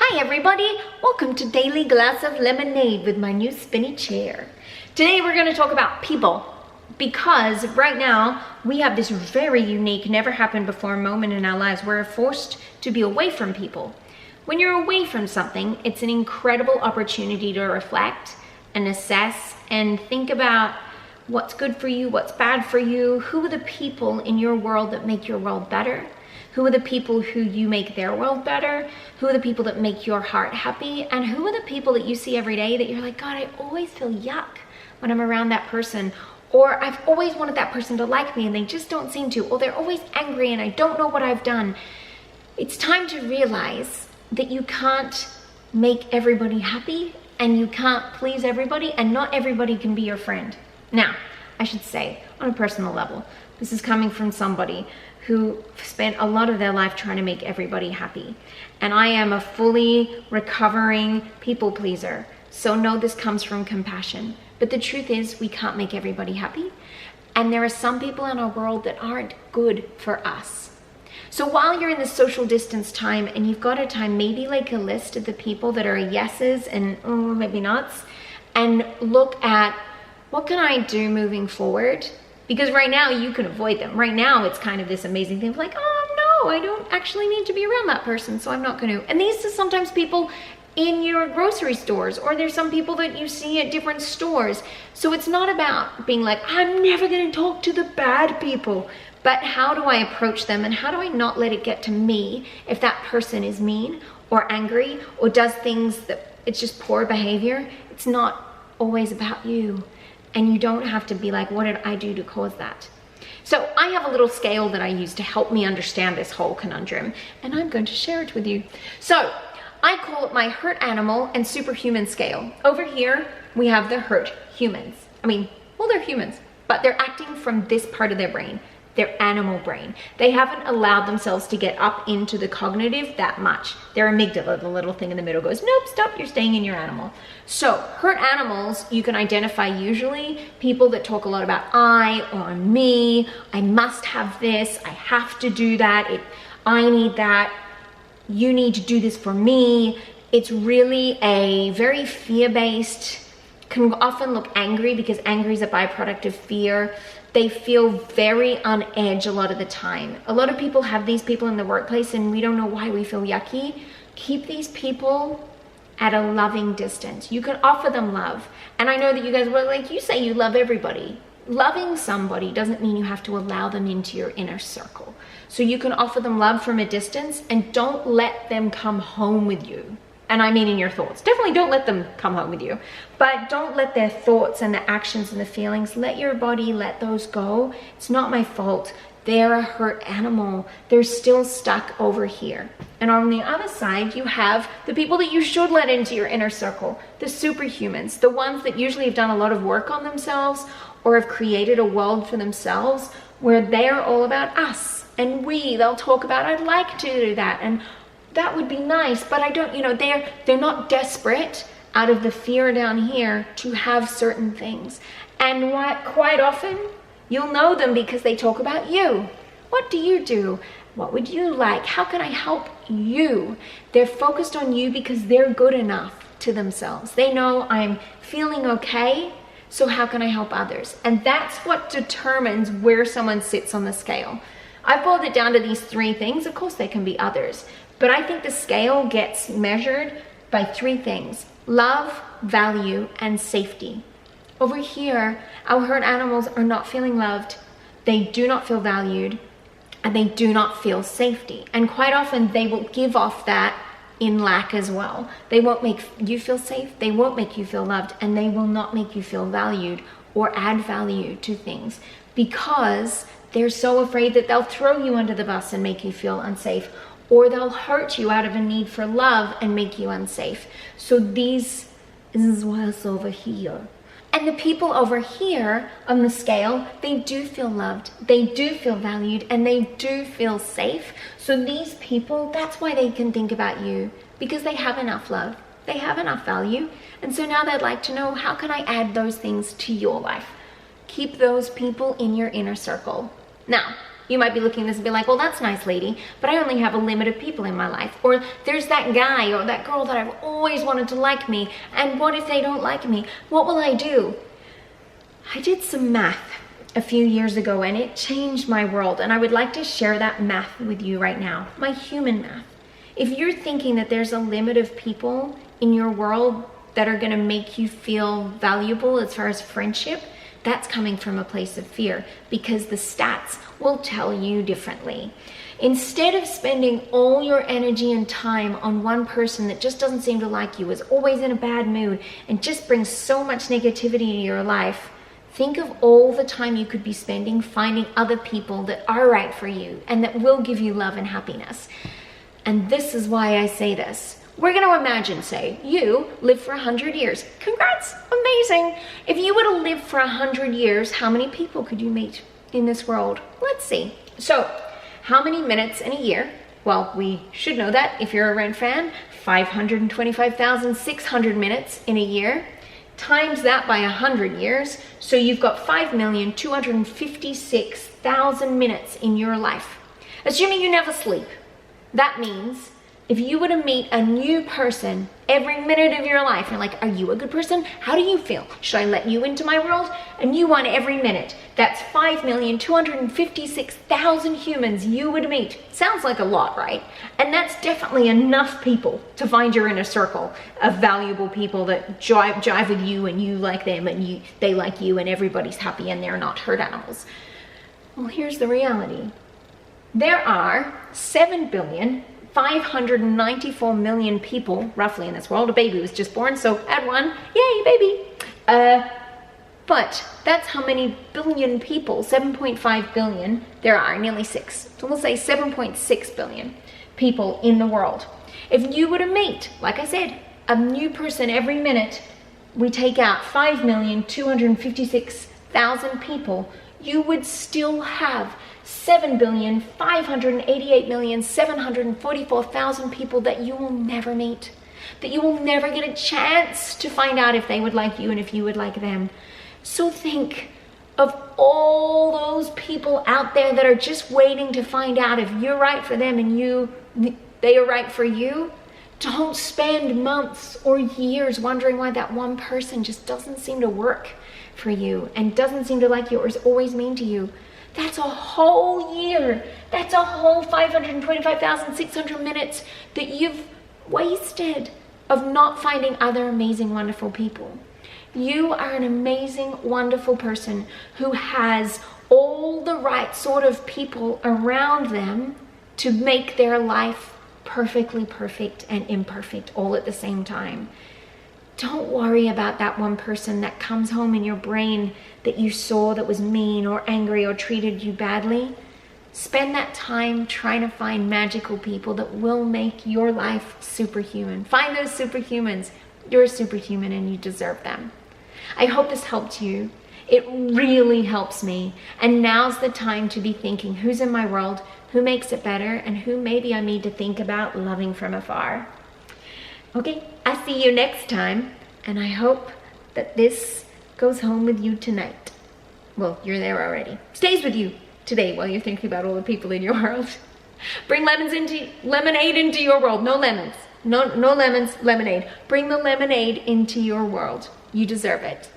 Hi everybody, welcome to Daily Glass of Lemonade with my new spinny chair. Today we're going to talk about people because right now we have this very unique, never happened before moment in our lives where we're forced to be away from people. When you're away from something, it's an incredible opportunity to reflect and assess and think about what's good for you, what's bad for you, who are the people in your world that make your world better. Who are the people who you make their world better? Who are the people that make your heart happy? And who are the people that you see every day that you're like, God, I always feel yuck when I'm around that person. Or I've always wanted that person to like me and they just don't seem to. Or they're always angry and I don't know what I've done. It's time to realize that you can't make everybody happy and you can't please everybody and not everybody can be your friend. Now, I should say, on a personal level, this is coming from somebody who spent a lot of their life trying to make everybody happy. And I am a fully recovering people pleaser. So no, this comes from compassion. But the truth is we can't make everybody happy. And there are some people in our world that aren't good for us. So while you're in the social distance time and you've got a time, maybe like a list of the people that are yeses and maybe nots, and look at what can I do moving forward? Because right now you can avoid them. Right now it's kind of this amazing thing of like, oh no, I don't actually need to be around that person, so I'm not going to. And these are sometimes people in your grocery stores, or there's some people that you see at different stores. So it's not about being like, I'm never going to talk to the bad people, but how do I approach them and how do I not let it get to me if that person is mean or angry or does things that it's just poor behavior. It's not always about you. And you don't have to be like, what did I do to cause that? So I have a little scale that I use to help me understand this whole conundrum, and I'm going to share it with you. So I call it my hurt animal and superhuman scale. Over here, we have the hurt humans. Well, they're humans, but they're acting from this part of their brain, their animal brain. They haven't allowed themselves to get up into the cognitive that much. Their amygdala, the little thing in the middle, goes, nope, stop, you're staying in your animal. So hurt animals, you can identify usually people that talk a lot about I or me, I must have this, I have to do that, I need that, you need to do this for me. It's really a very fear-based, can often look angry because angry is a byproduct of fear. They feel very on edge a lot of the time. A lot of people have these people in the workplace and we don't know why we feel yucky. Keep these people at a loving distance. You can offer them love. And I know that you guys were like, you say you love everybody. Loving somebody doesn't mean you have to allow them into your inner circle. So you can offer them love from a distance and don't let them come home with you. And I mean in your thoughts. Definitely don't let them come home with you. But don't let their thoughts and the actions and the feelings, let your body let those go. It's not my fault. They're a hurt animal. They're still stuck over here. And on the other side, you have the people that you should let into your inner circle. The superhumans. The ones that usually have done a lot of work on themselves or have created a world for themselves where they're all about us and we. They'll talk about, I'd like to do that. And that would be nice, but I don't, they're not desperate out of the fear down here to have certain things. And quite often, you'll know them because they talk about you. What do you do? What would you like? How can I help you? They're focused on you because they're good enough to themselves. They know I'm feeling okay, so how can I help others? And that's what determines where someone sits on the scale. I've boiled it down to these three things. Of course, there can be others. But I think the scale gets measured by three things: love, value, and safety. Over here, our hurt animals are not feeling loved, they do not feel valued, and they do not feel safety. And quite often they will give off that in lack as well. They won't make you feel safe, they won't make you feel loved, and they will not make you feel valued or add value to things because they're so afraid that they'll throw you under the bus and make you feel unsafe, or they'll hurt you out of a need for love and make you unsafe. So this is what's over here. And the people over here on the scale, they do feel loved, they do feel valued, and they do feel safe. So these people, that's why they can think about you, because they have enough love, they have enough value. And so now they'd like to know, how can I add those things to your life? Keep those people in your inner circle. Now, You might be looking at this and be like, well, that's nice, lady, but I only have a limit of people in my life. Or there's that guy or that girl that I've always wanted to like me, and what if they don't like me? What will I do? I did some math a few years ago, and it changed my world, and I would like to share that math with you right now, my human math. If you're thinking that there's a limit of people in your world that are gonna make you feel valuable as far as friendship, that's coming from a place of fear, because the stats will tell you differently. Instead of spending all your energy and time on one person that just doesn't seem to like you, is always in a bad mood, and just brings so much negativity to your life, think of all the time you could be spending finding other people that are right for you and that will give you love and happiness. And this is why I say this. We're going to imagine, say, you live for 100 years. Congrats, amazing. If you were to live for 100 years, how many people could you meet in this world? Let's see. So, how many minutes in a year? Well, we should know that if you're a Ren fan, 525,600 minutes in a year. Times that by 100 years, so you've got 5,256,000 minutes in your life. Assuming you never sleep. That means if you were to meet a new person every minute of your life, and like, are you a good person? How do you feel? Should I let you into my world? A new one every minute. That's 5,256,000 humans you would meet. Sounds like a lot, right? And that's definitely enough people to find your inner circle of valuable people that jive with you, and you like them, and they like you, and everybody's happy and they're not hurt animals. Well, here's the reality. There are 7,594 million people roughly in this world. A baby was just born, so add one. Yay, baby. But that's how many billion people, 7.5 billion, there are, nearly 6. So we'll say 7.6 billion people in the world. If you were to meet, like I said, a new person every minute, we take out 5,256,000 people, you would still have 7,588,744,000 people that you will never meet, that you will never get a chance to find out if they would like you and if you would like them. So think of all those people out there that are just waiting to find out if you're right for them and they are right for you. Don't spend months or years wondering why that one person just doesn't seem to work for you and doesn't seem to like you or is always mean to you. That's a whole year. That's a whole 525,600 minutes that you've wasted of not finding other amazing, wonderful people. You are an amazing, wonderful person who has all the right sort of people around them to make their life perfectly perfect and imperfect all at the same time. Don't worry about that one person that comes home in your brain that you saw that was mean or angry or treated you badly. Spend that time trying to find magical people that will make your life superhuman. Find those superhumans. You're a superhuman and you deserve them. I hope this helped you. It really helps me. And now's the time to be thinking, who's in my world, who makes it better, and who maybe I need to think about loving from afar. Okay, I'll see you next time, and I hope that this goes home with you tonight. Well, you're there already. Stays with you today while you're thinking about all the people in your world. Bring lemonade into your world. No lemons. No lemons, lemonade. Bring the lemonade into your world. You deserve it.